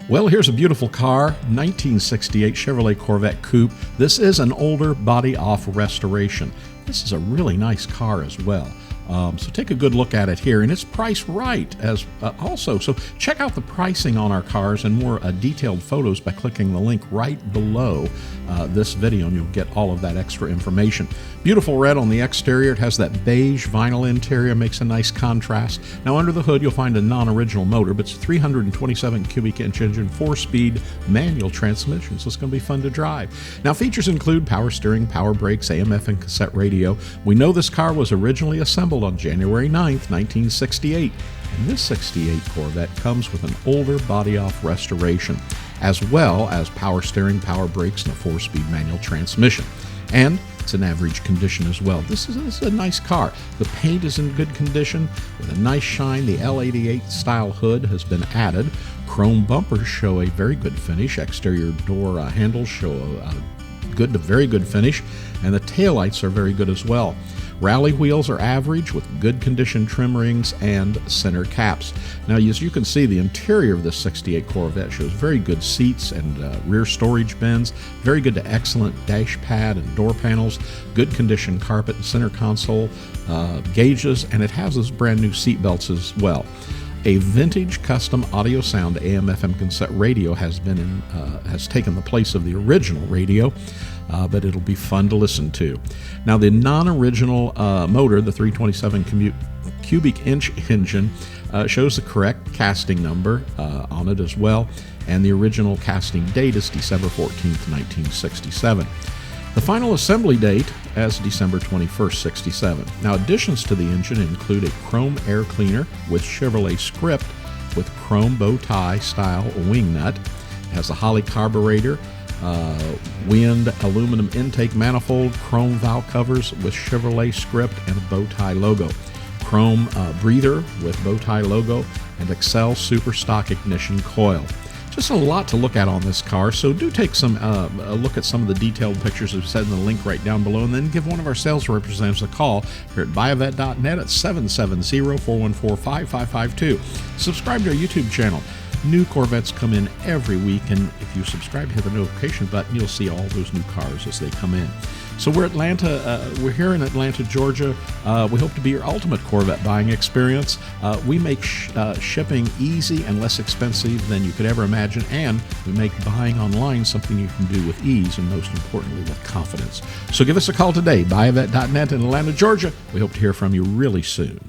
Well, here's a beautiful car, 1968 Chevrolet Corvette Coupe. This is an older body-off restoration. This is a really nice car as well. So take a good look at it here, and it's priced right as also. So check out the pricing on our cars and more detailed photos by clicking the link right below this video, and you'll get all of that extra information. Beautiful red on the exterior. It has that beige vinyl interior, makes a nice contrast. Now under the hood you'll find a non-original motor, but it's a 327 cubic inch engine, 4-speed manual transmission, so it's going to be fun to drive. Now features include power steering, power brakes, AM/FM and cassette radio. We know this car was originally assembled on January 9th, 1968, and this 68 Corvette comes with an older body-off restoration, as well as power steering, power brakes, and a 4-speed manual transmission. And it's in average condition as well. This is a nice car. The paint is in good condition with a nice shine. The L88 style hood has been added. Chrome bumpers show a very good finish. Exterior door handles show a good to very good finish, and the taillights are very good as well. Rally wheels are average with good condition trim rings and center caps. Now, as you can see, the interior of this 68 Corvette shows very good seats and rear storage bins, very good to excellent dash pad and door panels, good condition carpet and center console, gauges, and it has those brand new seat belts as well. A vintage custom audio sound AM/FM cassette radio has taken the place of the original radio, but it'll be fun to listen to. Now the non-original motor, the 327 cubic inch engine, shows the correct casting number on it as well, and the original casting date is December 14th, 1967. The final assembly date is December 21st, 67. Now additions to the engine include a chrome air cleaner with Chevrolet script with chrome bow tie style wing nut. It has a Holley carburetor, Weiand aluminum intake manifold, chrome valve covers with Chevrolet script and a bow tie logo, chrome breather with bow tie logo, and Accel Super Stock ignition coil. Just a lot to look at on this car, so do take a look at some of the detailed pictures I've set in the link right down below, and then give one of our sales representatives a call here at buyavette.net at 770-414-5552. Subscribe to our YouTube channel. New Corvettes come in every week, and if you subscribe, hit the notification button, you'll see all those new cars as they come in. So we're we're here in Atlanta, Georgia. We hope to be your ultimate Corvette buying experience. We make shipping easy and less expensive than you could ever imagine, and we make buying online something you can do with ease and most importantly with confidence. So give us a call today, buyavette.net in Atlanta, Georgia. We hope to hear from you really soon.